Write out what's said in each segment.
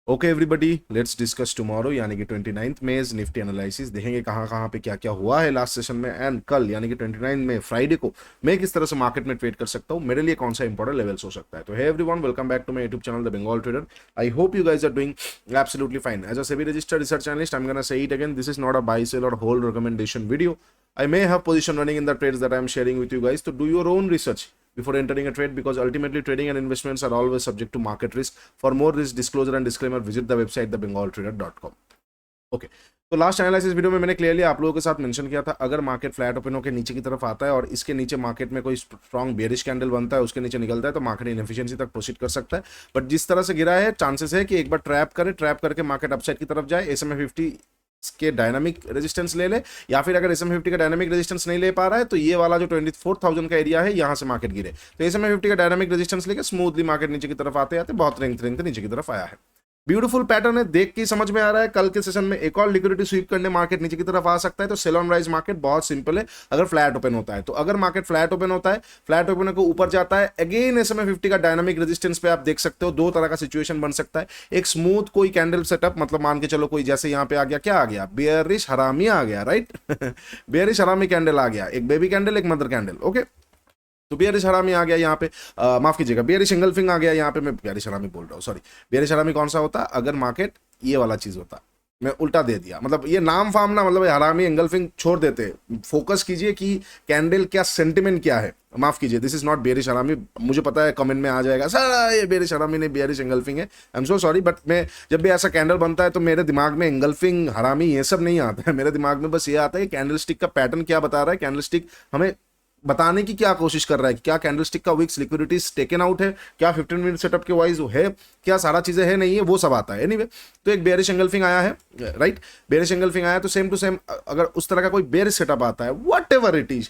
Okay everybody, let's discuss tomorrow यानी कि 29 में निफ्टी एनालिसिस देखेंगे कहाँ कहाँ पे क्या क्या हुआ है लास्ट सेशन में, एंड कल यानी कि 29 में फ्राइडे को मैं किस तरह से मार्केट में ट्रेड कर सकता हूँ, मेरे लिए कौन सा इंपॉर्टेंट लेवल्स हो सकता है। तो hey everyone, welcome back to my YouTube channel the Bengal trader. I hope you guys are doing absolutely fine. As a SEBI registered research analyst, I am gonna say it again, this is not a buy sell और hold recommendation video. I may have position running in the trades that I am sharing with you guys, to do your own research before entering a trade, because ultimately trading and investments are always subject to market risk. For more risk disclosure and disclaimer, visit the website thebengaltrader.com. Okay, तो last analysis video में मैंने clearly आप लोगों के साथ mention किया था, अगर मार्केट फ्लैट ओपन होकर नीचे की तरफ आता है और इसके नीचे मार्केट में कोई स्ट्रॉन्ग बेरिश कैंडल बनता है, उसके नीचे निकलता है, तो मार्केट इनएफिशिएंसी तक प्रोसीड कर सकता है। बट जिस तरह से गिरा है, चांसेस है कि एक बार ट्रैप करे, ट्रैप करके मार्केट अपसाइड की तरफ जाए, SMA 50 के डायनामिक रेजिस्टेंस ले ले, या फिर अगर SMA 50 का डायनामिक रेजिस्टेंस नहीं ले पा रहा है तो ये वाला जो 24,000 का एरिया है, यहां से मार्केट गिरे, तो SMA 50 का डायनामिक रेजिस्टेंस लेके स्मूथली मार्केट नीचे की तरफ आते आते बहुत रेंगते नीचे की तरफ आया है। ब्यूटीफुल पैटर्न है, देख के समझ में आ रहा है। कल के सेशन में एक और लिक्विडिटी स्वीप करने मार्केट नीचे की तरफ आ सकता है, तो सेल ऑन राइज मार्केट बहुत सिंपल है अगर फ्लैट ओपन होता है। तो अगर मार्केट फ्लैट ओपन होता है, फ्लैट ओपन को ऊपर जाता है, अगेन SMA 50 का डायनामिक रेजिस्टेंस पे आप देख सकते हो दो तरह का सिचुएशन बन सकता है। एक स्मूथ कोई कैंडल सेटअप, मतलब मान के चलो कोई जैसे यहाँ पे आ गया, क्या आ गया, बेयरिश हरामी आ गया, राइट। बेयरिश हरामी कैंडल आ गया, एक बेबी कैंडल एक मदर कैंडल, ओके। तो बियरिश हरामी आ गया यहाँ पे, माफ कीजिएगा, बियरिश एंगल्फिंग आ गया यहाँ पे, मैं बियरिश हरामी बोल रहा हूँ, सॉरी। बियरिश हरामी कौन सा होता, अगर मार्केट ये वाला चीज होता, मैं उल्टा दे दिया, मतलब ये नाम फार्म ना, मतलब हरामी एंगल्फिंग छोड़ देते, फोकस कीजिए कि कैंडल क्या सेंटिमेंट क्या है। माफ कीजिए, दिस इज नॉट बियरिश हरामी, मुझे पता है कमेंट में आ जाएगा सर ये बियरिश हरामी नहीं, बियरिश एंगल्फिंग है, I am so sorry. But मैं जब भी ऐसा कैंडल बनता है तो मेरे दिमाग में एंगल्फिंग हरामी ये सब नहीं आता है, मेरे दिमाग में बस ये आता है कैंडल स्टिक का पैटर्न क्या बता रहा है, कैंडल स्टिक हमें बताने की क्या कोशिश कर रहा है कि क्या कैंडलस्टिक का विक्स लिक्विडिटीज टेकन आउट है, क्या 15 मिनट सेटअप के वाइज है, क्या सारा चीजें है नहीं है, वो सब आता है। एनीवे, तो एक बेयरिश एंगल्फिंग आया है, राइट, बेयरिश एंगल्फिंग आया, तो सेम टू सेम अगर उस तरह का कोई बेयरिश सेटअप आता है, whatever it is,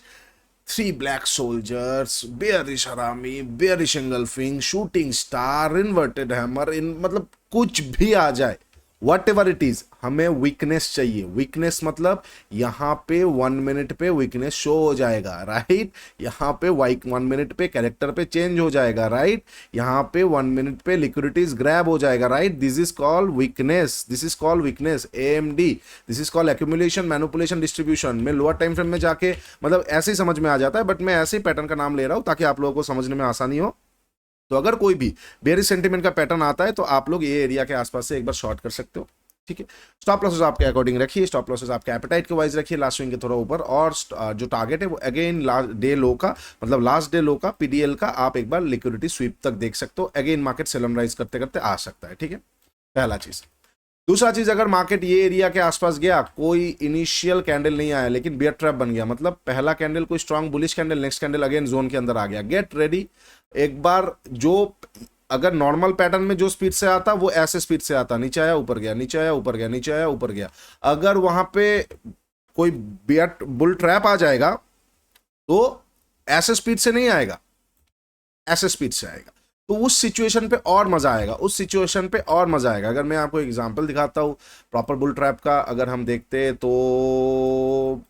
three black soldiers, bearish harami, bearish engulfing, shooting star, inverted hammer, इन मतलब कुछ भी आ जाए, वट एवर इट इज, हमें वीकनेस चाहिए। वीकनेस मतलब यहां पे 1 मिनट पे वीकनेस शो हो जाएगा, राइट। यहां पे 1 मिनट पे कैरेक्टर पे चेंज हो जाएगा, राइट। यहां पे 1 मिनट पे लिक्विडिटीज ग्रैब हो जाएगा, right. This is called weakness, this is called weakness, AMD, this is called accumulation manipulation distribution. में लोअर टाइम फ्रेम में जाके मतलब ऐसे ही समझ में आ जाता है, बट मैं ऐसे ही पैटर्न का नाम ले रहा हूं ताकि आप लोगों को समझने में आसानी हो। तो अगर कोई भी बेरिश सेंटीमेंट का पैटर्न आता है तो आप लोग ये एरिया के आसपास से एक बार शॉर्ट कर सकते हो, ठीक है। स्टॉप लॉसेस आपके अकॉर्डिंग रखिए, स्टॉप लॉसेस आपके एपेटाइट के वाइज रखिए, लास्ट स्विंग के थोड़ा ऊपर, और जो टारगेट है वो अगेन लास्ट डे लो का, मतलब लास्ट डे लो का PDL का आप एक बार लिक्विडिटी स्वीप तक देख सकते हो। अगेन मार्केट सेल राइज करते करते आ सकता है, ठीक है, पहला चीज। दूसरा चीज, अगर मार्केट ये एरिया के आसपास गया, कोई इनिशियल कैंडल नहीं आया लेकिन बियर ट्रैप बन गया, मतलब पहला कैंडल कोई strong bullish candle, next candle again zone के अंदर आ गया, गेट रेडी। एक बार जो अगर नॉर्मल पैटर्न में जो स्पीड से आता वो ऐसे स्पीड से आता, नीचे आया ऊपर गया, नीचे आया ऊपर गया, नीचे आया ऊपर गया। अगर वहां पे कोई बियर बुल ट्रैप आ जाएगा तो ऐसे स्पीड से नहीं आएगा, ऐसे स्पीड से आएगा, तो उस सिचुएशन पे और मजा आएगा, उस सिचुएशन पे और मजा आएगा। अगर मैं आपको एग्जांपल दिखाता हूं प्रॉपर बुल ट्रैप का, अगर हम देखते तो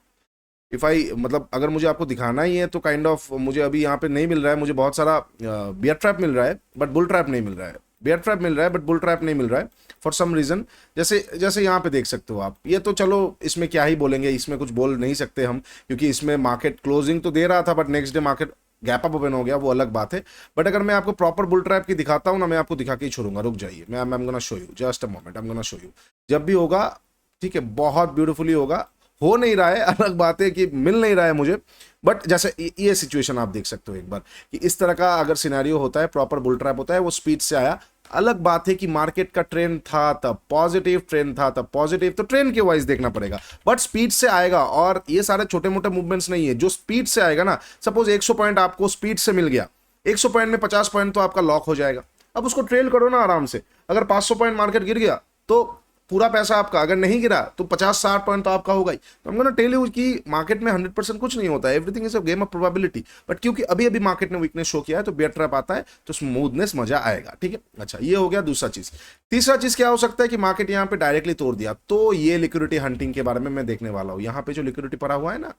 इफ आई, मतलब अगर मुझे आपको दिखाना ही है तो काइंड ऑफ मुझे अभी यहाँ पे नहीं मिल रहा है, मुझे बहुत सारा बियर ट्रैप मिल रहा है बट बुल ट्रैप नहीं मिल रहा है, बियर ट्रैप मिल रहा है बट बुल ट्रैप नहीं मिल रहा है फॉर सम रीजन। जैसे जैसे यहाँ पे देख सकते हो आप, ये तो चलो इसमें क्या ही बोलेंगे, इसमें कुछ बोल नहीं सकते हम, क्योंकि इसमें मार्केट क्लोजिंग तो दे रहा था but next day market gap up open हो गया, वो अलग बात है। बट अगर मैं आपको प्रॉपर बुल ट्रैप की दिखाता हूँ ना, मैं आपको दिखा के ही छोड़ूंगा, रुक जाइए, मैं आई am gonna show you, just a moment, I am gonna show you. जब भी होगा, ठीक है, बहुत ब्यूटीफुली होगा, हो नहीं रहा है अलग बात है कि मिल नहीं रहा है मुझे, बट जैसे ये सिचुएशन आप देख सकते हो एक बार कि इस तरह का अगर सिनेरियो होता है, प्रॉपर बुल ट्रैप होता है, वो स्पीड से आया। अलग बात है कि मार्केट का ट्रेंड था तब पॉजिटिव, ट्रेंड था तब पॉजिटिव, तो ट्रेंड के वाइज देखना पड़ेगा, बट स्पीड से आएगा। और ये सारे छोटे मोटे मूवमेंट्स नहीं है, जो स्पीड से आएगा ना, सपोज 100 पॉइंट आपको स्पीड से मिल गया, 100 पॉइंट में 50 पॉइंट तो आपका लॉक हो जाएगा। अब उसको ट्रेल करो ना आराम से। अगर 500 पॉइंट मार्केट गिर गया तो पूरा पैसा आपका, अगर नहीं गिरा तो 50-60 पॉइंट तो आपका होगा ही। तो हम गोना टेल यू कि मार्केट में 100% कुछ नहीं होता है, everything is a game of probability. But क्योंकि अभी अभी मार्केट ने वीकनेस शो किया है तो बेयर ट्रैप आता है तो स्मूथनेस मजा आएगा, ठीक है। अच्छा, ये हो गया दूसरा चीज। तीसरा चीज क्या हो सकता है कि मार्केट यहाँ पे डायरेक्टली तोड़ दिया, तो ये लिक्विडिटी हंटिंग के बारे में मैं देखने वाला हूँ। यहाँ पे जो लिक्विडिटी पड़ा हुआ है ना,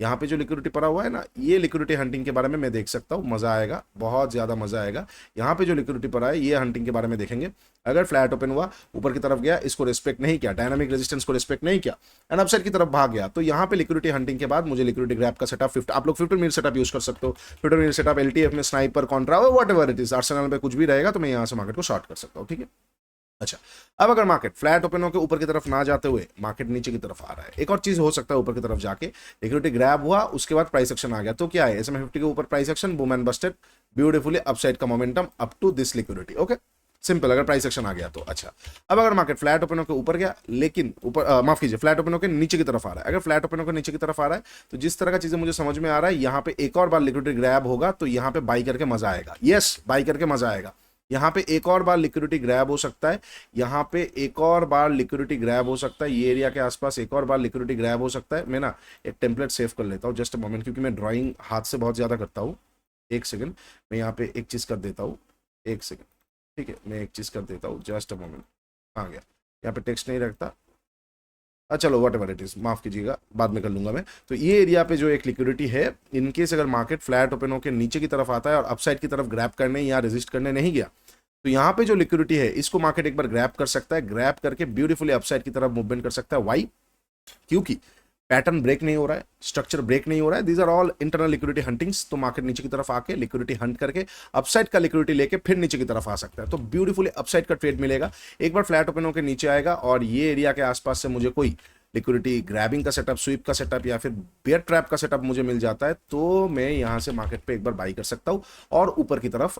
यहाँ पे जो लिक्विडिटी पड़ा हुआ है ना, ये लिक्विडिटी हंटिंग के बारे में मैं देख सकता हूँ, मजा आएगा, बहुत ज्यादा मजा आएगा। यहाँ पे जो लिक्विडिटी पड़ा है ये हंटिंग के बारे में देखेंगे। अगर फ्लैट ओपन हुआ, ऊपर की तरफ गया, इसको रिस्पेक्ट नहीं किया, डायनामिक रेजिस्टेंस को रिस्पेक्ट नहीं किया एंड अपसाइड की तरफ भाग गया, तो यहाँ पे लिक्विडिटी हंटिंग के बाद मुझे लिक्विडिटी ग्रैब का सेटअप 50, आप लोग 15 मिनट सेटअप यूज कर सकते हो। 15 मिनट सेटअप एलटीएफ में, sniper, Contra, what ever it is, Arsenal पे कुछ भी रहेगा तो मैं यहाँ से मार्केट को शॉर्ट कर सकता हूँ, ठीक है। अच्छा, अब अगर मार्केट फ्लैट ओपन होकर ऊपर की तरफ ना जाते हुए मार्केट नीचे की तरफ आ रहा है, एक और चीज हो सकता है, ऊपर की तरफ जाके लिक्विडिटी ग्रैब हुआ, उसके बाद प्राइस एक्शन आ गया, तो क्या है, SMA 50 के ऊपर price action, boom and busted, beautifully upside का momentum up to this liquidity, okay, simple. अगर प्राइस एक्शन आ गया तो अच्छा। अब अगर मार्केट फ्लैट ओपन होकर ऊपर गया, लेकिन ऊपर माफ कीजिए, फ्लैट ओपन होकर नीचे की तरफ आ रहा है, अगर फ्लैट ओपन होकर नीचे की तरफ आ रहा है तो जिस तरह का चीजें मुझे समझ में आ रहा है, यहाँ पे एक और बार लिक्विडिटी ग्रैब होगा तो यहाँ पे बाई करके मजा आएगा, यस, बाई करके मजा आएगा। यहाँ पे एक और बार लिक्विडिटी ग्रैब हो सकता है, यहाँ पे एक और बार लिक्विडिटी ग्रैब हो सकता है, ये एरिया के आसपास एक और बार लिक्विडिटी ग्रैब हो सकता है। मैं ना एक टेम्पलेट सेव कर लेता हूँ, जस्ट अ मोमेंट, क्योंकि मैं ड्राइंग हाथ से बहुत ज्यादा करता हूँ। एक सेकंड, मैं यहाँ पे एक चीज कर देता हूँ, एक सेकंड, ठीक है, मैं एक चीज कर देता हूँ, जस्ट अ मोमेंट। आ गया, यहाँ पे टेक्स्ट नहीं रखता, चलो वट एवर इट इज, माफ कीजिएगा, बाद में कर लूंगा मैं। तो ये एरिया पे जो एक लिक्विडिटी है, इनकेस अगर मार्केट फ्लैट ओपन होकर नीचे की तरफ आता है और अपसाइड की तरफ ग्रैब करने या रेजिस्ट करने नहीं गया, तो यहाँ पे जो लिक्विडिटी है इसको मार्केट एक बार ग्रैब कर सकता है, ग्रैब करके ब्यूटीफुली अपसाइड की तरफ मूवमेंट कर सकता है। वाई? क्योंकि पैटर्न ब्रेक नहीं हो रहा है, स्ट्रक्चर ब्रेक नहीं हो रहा है, these are all internal liquidity huntings. तो मार्केट नीचे की तरफ आके लिक्विडिटी हंट करके अपसाइड का लिक्विडिटी लेके फिर नीचे की तरफ आ सकता है, तो ब्यूटीफुली अपसाइड का ट्रेड मिलेगा। एक बार फ्लैट ओपन होकर नीचे आएगा और ये एरिया के आसपास से मुझे कोई लिक्विडिटी ग्रैबिंग का सेटअप, स्वीप का सेटअप या फिर बेयर ट्रैप का सेटअप मुझे मिल जाता है, तो मैं यहां से मार्केट पे एक बार बाई कर सकता हूं और ऊपर की तरफ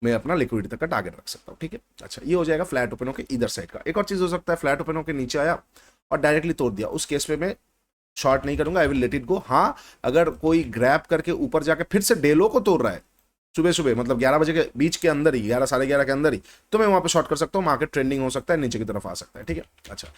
मैं अपना लिक्विडिटी तक का टारगेट रख सकता हूं, ठीक है। अच्छा, ये हो जाएगा फ्लैट ओपन होकर इधर साइड का। एक और चीज हो सकता है, फ्लैट ओपन होकर नीचे आया और डायरेक्टली तोड़ दिया, उस केस में मैं शॉर्ट नहीं करूंगा, I will let it go. हाँ, अगर कोई ग्रैब करके ऊपर जाके फिर से डेलो को तोड़ रहा है सुबह सुबह, मतलब 11 बजे के बीच के अंदर ही, 11 साढ़े 11 के अंदर ही, तो मैं वहां पे शॉर्ट कर सकता हूँ, मार्केट ट्रेंडिंग हो सकता है, नीचे की तरफ आ सकता है, ठीक है। अच्छा,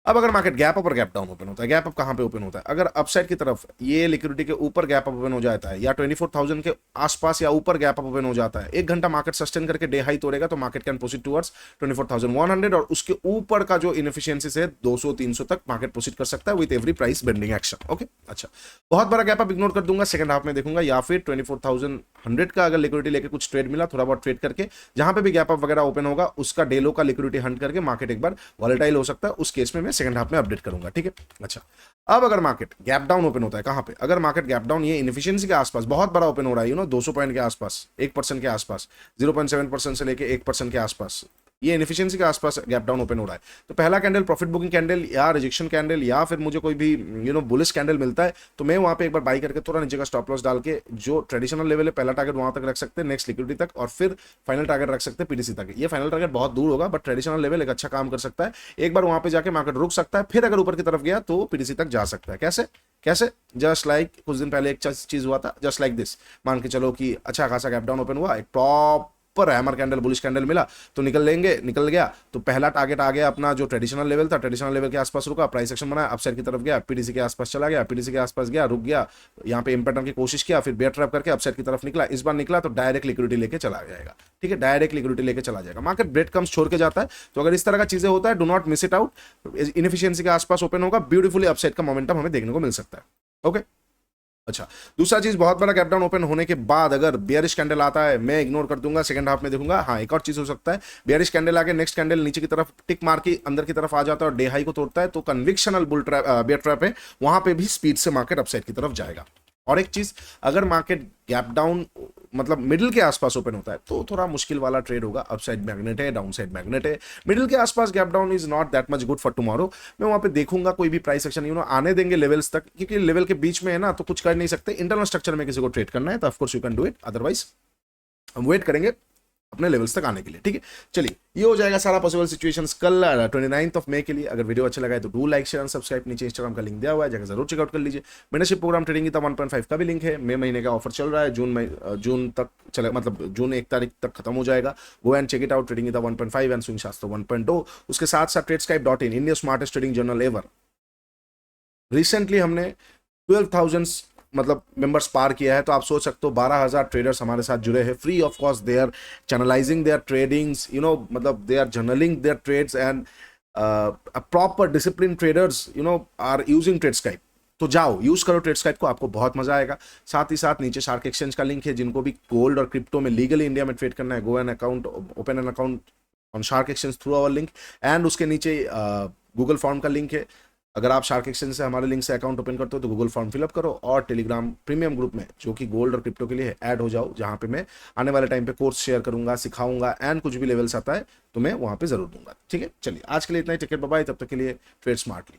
अब अगर मार्केट गैप अप और गैप डाउन ओपन होता है, गैप अप कहां पे ओपन होता है, अगर अपसाइड की तरफ ये लिक्विडिटी के ऊपर गैप अप ओपन हो जाता है या 24,000 के आसपास या ऊपर गैप अप ओपन हो जाता है, एक घंटा मार्केट सस्टेन करके डे हाई तोड़ेगा, तो मार्केट कैन प्रोसीड टुवर्ड्स 24,100 और उसके ऊपर का जो इनएफिशिएंसी है 200-300 तक मार्केट प्रोसीड कर सकता है with every price bending action, okay. अच्छा, बहुत बड़ा गैप अप इग्नोर कर दूंगा, सेकंड हाफ में देखूंगा, या फिर 24,100 का अगर लिक्विडिटी लेके कुछ ट्रेड मिला, थोड़ा बहुत ट्रेड करके जहां पे भी गैप अप वगैरह ओपन होगा उसका डेलो का लिक्विडिटी हंट करके मार्केट एक बार वॉलेटाइल हो सकता है, उस केस में मैं सेकंड हाफ में अपडेट करूंगा, ठीक है। अच्छा, अब अगर मार्केट गैप डाउन ओपन होता है, कहां पे, अगर मार्केट गैप डाउन ये इनएफिशिएंसी के आसपास बहुत बड़ा ओपन हो रहा है, 200 पॉइंट के आसपास, 1% के आसपास, 0.7% से लेके 1% के आसपास, ये इनएफिशिएंसी के आसपास गैप डाउन ओपन हो रहा है, तो पहला कैंडल प्रॉफिट बुकिंग कैंडल या रिजेक्शन कैंडल या फिर मुझे कोई भी बुलिश कैंडल मिलता है, तो मैं वहां पे एक बार बाई करके थोड़ा नीचे का स्टॉप लॉस डाल के जो ट्रेडिशनल लेवल है पहला टारगेट वहां तक रख सकते हैं, नेक्स्ट लिक्विडिटी तक, और फिर फाइनल टारगेट रख सकते हैं पीडीसी तक। ये फाइनल टारगेट बहुत दूर होगा, बट ट्रेडिशनल लेवल एक अच्छा काम कर सकता है, एक बार वहां पे जाके मार्केट रुक सकता है, फिर अगर ऊपर की तरफ गया तो पीडीसी तक जा सकता है। कैसे कैसे? जस्ट लाइक कुछ दिन पहले एक चीज हुआ था, जस्ट लाइक दिस, मान के चलो कि अच्छा खासा गैप डाउन ओपन हुआ, एक टॉप पर हैमर कैंडल, बुलिश कैंडल मिला तो निकल गया, तो पहला टारगेट आ गया अपना जो ट्रेडिशनल लेवल था, ट्रेडिशनल लेवल के आसपास रुका, प्राइस एक्शन बनाया, अपसाइड की तरफ गया, पीडीसी के आसपास चला गया, पीडीसी के आसपास गया, रुक गया, यहाँ पे इम्पैटर्न की कोशिश किया, फिर बेयर ट्रैप करके अपसाइड की तरफ निकला, इस बार निकला तो डायरेक्ट लिक्विडिटी लेके चला जाएगा, ठीक है, डायरेक्ट लिक्विडिटी लेके चला जाएगा, मार्केट ब्रेड कम्स छोड़ के जाता है। तो अगर इस तरह का चीजें होता है, do not miss it out, inefficiency के आसपास ओपन होगा, ब्यूटीफुली अपसाइड का मोमेंटम हमें देखने को मिल सकता है, ओके। अच्छा, दूसरा चीज, बहुत बड़ा गैप डाउन ओपन होने के बाद अगर बेयरिश कैंडल आता है, मैं इग्नोर कर दूंगा, सेकंड हाफ में देखूंगा। हाँ, एक और चीज हो सकता है, बेयरिश कैंडल आके नेक्स्ट कैंडल नीचे की तरफ टिक मार के अंदर की तरफ आ जाता है और डे हाई को तोड़ता है, तो कन्विक्शनल बुल ट्रैप, बेयर ट्रैप है, वहां पे भी स्पीड से मार्केट अपसाइड की तरफ जाएगा। और एक चीज, अगर मार्केट गैप डाउन मतलब मिडिल के आसपास ओपन होता है तो थोड़ा मुश्किल वाला ट्रेड होगा, अपसाइड मैग्नेट है, डाउन साइड मैग्नेट है, मिडिल के आसपास gap down is not that much good for tomorrow. मैं वहां पे देखूंगा कोई भी प्राइस एक्शन आने देंगे लेवल्स तक, क्योंकि लेवल के बीच में है ना, तो कुछ कर नहीं सकते, इंटरनल स्ट्रक्चर में किसी को ट्रेड करना है तो of course you can do it, otherwise हम वेट करेंगे अपने लेवल्स तक आने के लिए, ठीक है। चलिए, ये हो जाएगा सारा पॉसिबल सिचुएशंस कल 29 मई के लिए। अगर वीडियो अच्छा लगा है तो do like share and subscribe, नीचे इंस्टाग्राम का लिंक दिया हुआ है, जगह जरूर चेकआउट कर लीजिए। मेंटरशिप प्रोग्राम ट्रेडिंग गीता 1.5 का भी लिंक है, मई महीने का ऑफर चल रहा है, जून तक चले, मतलब जून 1 तारीख तक खत्म हो जाएगा। Go and check it out, trading Gita 1.5 and swing Shastra 1.0। उसके साथ साथ ट्रेडस्काइप.in, India smartest trading journal ever, recently हमने 12,000 मतलब मेंबर्स पार किया है, तो आप सोच सकते हो 12,000 ट्रेडर्स हमारे साथ जुड़े हैं, free of cost, they are channelizing their tradings, मतलब they are journaling their trades and proper discipline traders are using Tradescape. तो जाओ यूज करो ट्रेडस्काइप को, आपको बहुत मजा आएगा। साथ ही साथ नीचे शार्क एक्सचेंज का लिंक है, जिनको भी गोल्ड और क्रिप्टो में लीगली इंडिया में ट्रेड करना है, go an account, open an account on Shark Exchange through our link. And उसके नीचे गूगल फॉर्म का लिंक है, अगर आप शार्क एक्सचेंज से हमारे लिंक से अकाउंट ओपन करते हो तो गूगल फॉर्म फिलअप करो और टेलीग्राम प्रीमियम ग्रुप में जो कि गोल्ड और क्रिप्टो के लिए है ऐड हो जाओ, जहां पे मैं आने वाले टाइम पे कोर्स शेयर करूंगा, सिखाऊंगा एंड कुछ भी लेवल्स आता है तो मैं वहां पे जरूर दूंगा। ठीक है, चलिए आज के लिए इतना ही, टिकट बाय, तब तक के लिए ट्रेड स्मार्टली।